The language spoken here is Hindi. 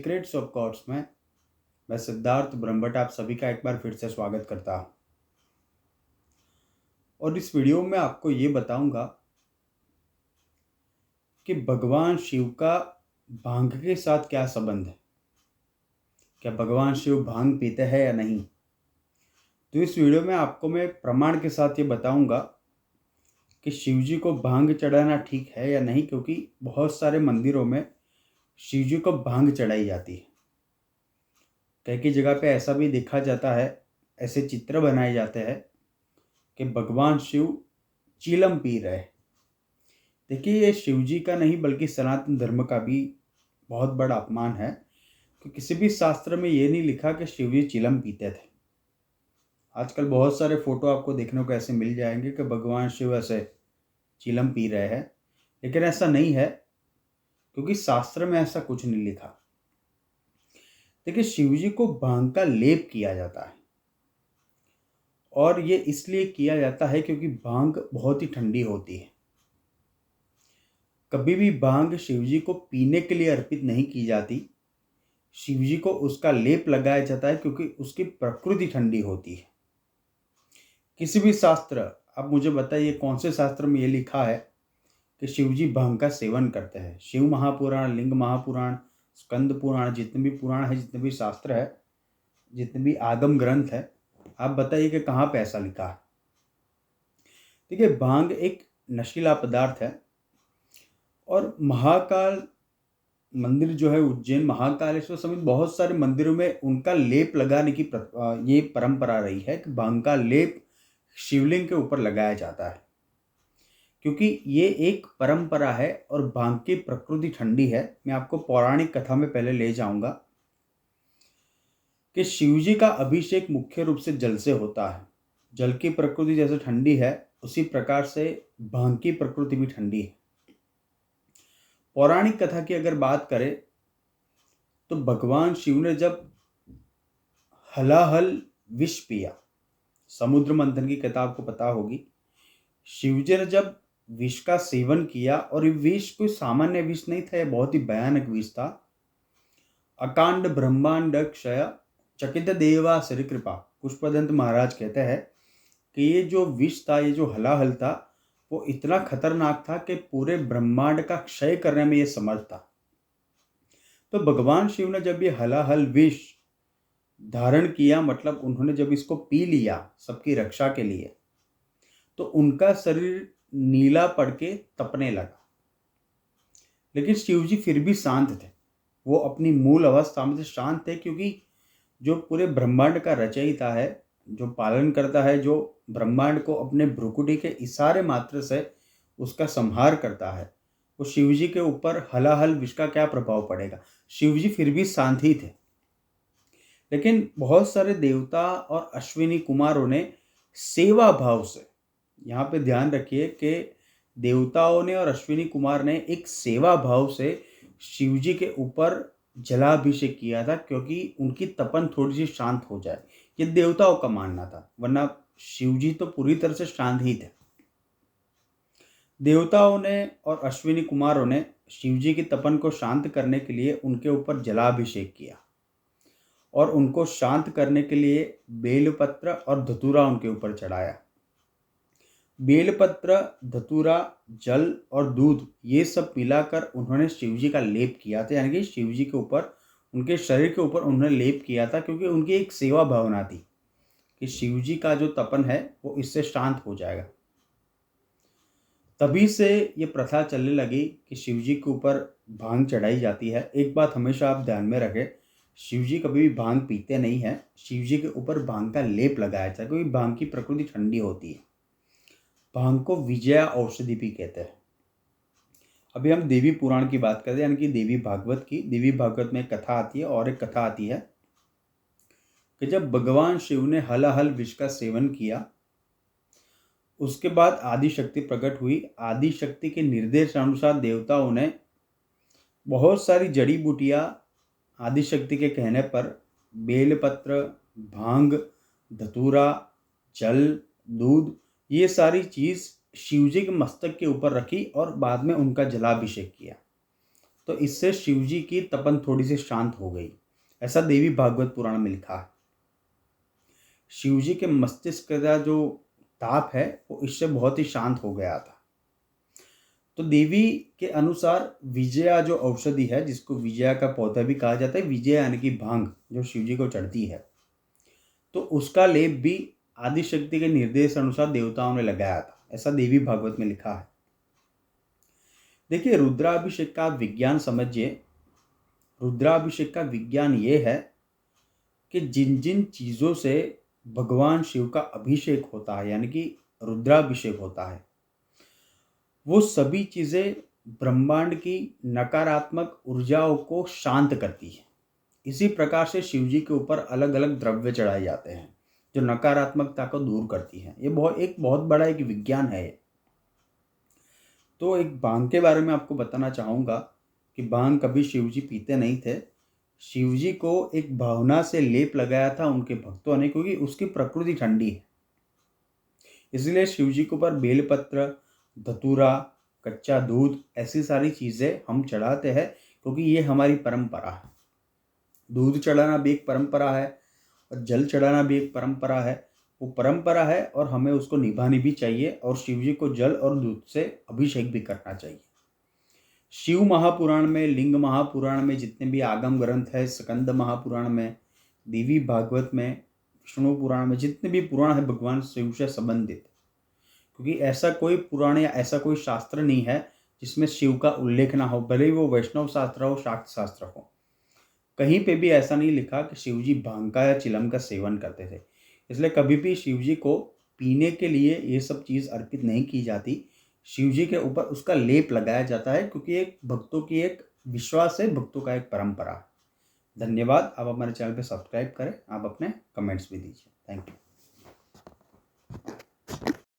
सीक्रेट्स ऑफ गॉड्स में मैं सिद्धार्थ ब्रह्मभट्ट आप सभी का एक बार फिर से स्वागत करता हूँ। और इस वीडियो में आपको ये बताऊंगा कि भगवान शिव का भांग के साथ क्या संबंध है। क्या भगवान शिव भांग पीते हैं या नहीं। तो इस वीडियो में आपको मैं प्रमाण के साथ ये बताऊंगा कि शिव जी को भांग चढ़ाना ठीक है या नहीं, क्योंकि बहुत सारे मंदिरों में शिव जी को भांग चढ़ाई जाती है। कई कई जगह पे ऐसा भी देखा जाता है, ऐसे चित्र बनाए जाते हैं कि भगवान शिव चीलम पी रहे हैं। देखिए, ये शिव जी का नहीं बल्कि सनातन धर्म का भी बहुत बड़ा अपमान है कि किसी भी शास्त्र में ये नहीं लिखा कि शिव जी चिलम पीते थे। आजकल बहुत सारे फोटो आपको देखने को ऐसे मिल जाएंगे कि भगवान शिव ऐसे चिलम पी रहे हैं, लेकिन ऐसा नहीं है, क्योंकि शास्त्र में ऐसा कुछ नहीं लिखा। देखिए, शिव जी को भांग का लेप किया जाता है, और ये इसलिए किया जाता है क्योंकि भांग बहुत ही ठंडी होती है। कभी भी भांग शिव जी को पीने के लिए अर्पित नहीं की जाती। शिव जी को उसका लेप लगाया जाता है क्योंकि उसकी प्रकृति ठंडी होती है। किसी भी शास्त्र, आप मुझे बताइए कौन से शास्त्र में ये लिखा है कि शिव जी भांग का सेवन करते हैं। शिव महापुराण, लिंग महापुराण, स्कंद पुराण, जितने भी पुराण है, जितने भी शास्त्र है, जितने भी आगम ग्रंथ है, आप बताइए कि कहाँ पे ऐसा लिखा है। देखिए, भांग एक नशीला पदार्थ है, और महाकाल मंदिर जो है उज्जैन महाकालेश्वर समेत बहुत सारे मंदिरों में उनका लेप लगाने की ये परंपरा रही है कि भांग का लेप शिवलिंग के ऊपर लगाया जाता है, क्योंकि ये एक परंपरा है और भांग की प्रकृति ठंडी है। मैं आपको पौराणिक कथा में पहले ले जाऊंगा कि शिवजी का अभिषेक मुख्य रूप से जल से होता है। जल की प्रकृति जैसे ठंडी है, उसी प्रकार से भांग की प्रकृति भी ठंडी है। पौराणिक कथा की अगर बात करें तो भगवान शिव ने जब हलाहल विष पिया, समुद्र मंथन की कथा आपको पता होगी। शिवजी ने जब विष का सेवन किया, और ये विष कोई सामान्य विष नहीं था, यह बहुत ही भयानक विष था। अकांड ब्रह्मांड क्षय चकित देवा श्री कृपा, पुष्पदंत महाराज कहते हैं कि ये जो विष था, ये जो हलाहल था, वो इतना खतरनाक था कि पूरे ब्रह्मांड का क्षय करने में ये समर्थ था। तो भगवान शिव ने जब ये हलाहल विष धारण किया, मतलब उन्होंने जब इसको पी लिया सबकी रक्षा के लिए, तो उनका शरीर नीला पड़ के तपने लगा। लेकिन शिव जी फिर भी शांत थे, वो अपनी मूल अवस्था में से शांत थे, क्योंकि जो पूरे ब्रह्मांड का रचयिता है, जो पालन करता है, जो ब्रह्मांड को अपने भ्रुकुटी के इशारे मात्र से उसका संहार करता है, वो शिव जी के ऊपर हलाहल विष का क्या प्रभाव पड़ेगा। शिव जी फिर भी शांत ही थे। लेकिन बहुत सारे देवता और अश्विनी कुमारों ने सेवा भाव से, यहाँ पे ध्यान रखिए कि देवताओं ने और अश्विनी कुमार ने एक सेवा भाव से शिव जी के ऊपर जलाभिषेक किया था, क्योंकि उनकी तपन थोड़ी सी शांत हो जाए। ये देवताओं का मानना था, वरना शिव जी तो पूरी तरह से शांत ही थे। देवताओं ने और अश्विनी कुमारों ने शिव जी की तपन को शांत करने के लिए उनके ऊपर जलाभिषेक किया, और उनको शांत करने के लिए बेलपत्र और धतूरा उनके ऊपर चढ़ाया। बेलपत्र, धतूरा, जल और दूध, ये सब मिलाकर उन्होंने शिवजी का लेप किया था, यानी कि शिवजी के ऊपर, उनके शरीर के ऊपर उन्होंने लेप किया था, क्योंकि उनकी एक सेवा भावना थी कि शिवजी का जो तपन है वो इससे शांत हो जाएगा। तभी से ये प्रथा चलने लगी कि शिवजी के ऊपर भांग चढ़ाई जाती है। एक बात हमेशा आप ध्यान में रखें, शिवजी कभी भी भांग पीते नहीं हैं। शिवजी के ऊपर भांग का लेप लगाया जाता है, क्योंकि भांग की प्रकृति ठंडी होती है। भांग को विजया औषधि भी कहते हैं। अभी हम देवी पुराण की बात करते हैं, यानी कि देवी भागवत की। देवी भागवत में एक कथा आती है, और एक कथा आती है कि जब भगवान शिव ने हलाहल विष का सेवन किया, उसके बाद आदि शक्ति प्रकट हुई। आदि शक्ति के निर्देशानुसार देवताओं ने बहुत सारी जड़ी बूटियां आदि शक्ति के कहने पर बेलपत्र, भांग, धतूरा, जल, दूध, ये सारी चीज शिवजी के मस्तक के ऊपर रखी, और बाद में उनका जलाभिषेक किया। तो इससे शिव जी की तपन थोड़ी सी शांत हो गई, ऐसा देवी भागवत पुराण में लिखा है। शिव जी के मस्तिष्क का जो ताप है वो इससे बहुत ही शांत हो गया था। तो देवी के अनुसार विजया जो औषधि है, जिसको विजया का पौधा भी कहा जाता है, विजया यानी कि भांग जो शिव जी को चढ़ती है, तो उसका लेप भी आदिशक्ति के निर्देश अनुसार देवताओं ने लगाया था, ऐसा देवी भागवत में लिखा है। देखिए, रुद्राभिषेक का विज्ञान समझिए। रुद्राभिषेक का विज्ञान ये है कि जिन जिन चीज़ों से भगवान शिव का अभिषेक होता है, यानी कि रुद्राभिषेक होता है, वो सभी चीज़ें ब्रह्मांड की नकारात्मक ऊर्जाओं को शांत करती है। इसी प्रकार से शिव जी के ऊपर अलग अलग द्रव्य चढ़ाए जाते हैं जो नकारात्मकता को दूर करती है। ये बहुत बड़ा एक विज्ञान है ये। तो एक भांग के बारे में आपको बताना चाहूँगा कि भांग कभी शिव जी पीते नहीं थे। शिव जी को एक भावना से लेप लगाया था उनके भक्तों ने, क्योंकि उसकी प्रकृति ठंडी है। इसलिए शिव जी के ऊपर बेलपत्र, धतूरा, कच्चा दूध, ऐसी सारी चीज़ें हम चढ़ाते हैं, क्योंकि ये हमारी परंपरा है। दूध चढ़ाना भी एक परंपरा है और जल चढ़ाना भी एक परंपरा है। वो परंपरा है और हमें उसको निभानी भी चाहिए, और शिव जी को जल और दूध से अभिषेक भी करना चाहिए। शिव महापुराण में, लिंग महापुराण में जितने भी आगम ग्रंथ है, स्कंद महापुराण में, देवी भागवत में, विष्णु पुराण में, जितने भी पुराण है भगवान शिव से संबंधित, क्योंकि ऐसा कोई पुराण या ऐसा कोई शास्त्र नहीं है जिसमें शिव का उल्लेख ना हो, भले ही वो वैष्णव शास्त्र हो, शाक्त शास्त्र हो। कहीं पे भी ऐसा नहीं लिखा कि शिव जी भांग का या चिलम का सेवन करते थे। इसलिए कभी भी शिव जी को पीने के लिए ये सब चीज़ अर्पित नहीं की जाती। शिव जी के ऊपर उसका लेप लगाया जाता है, क्योंकि एक भक्तों की एक विश्वास है, भक्तों का एक परंपरा है। धन्यवाद। आप हमारे चैनल पे सब्सक्राइब करें, आप अपने कमेंट्स भी दीजिए। Thank you.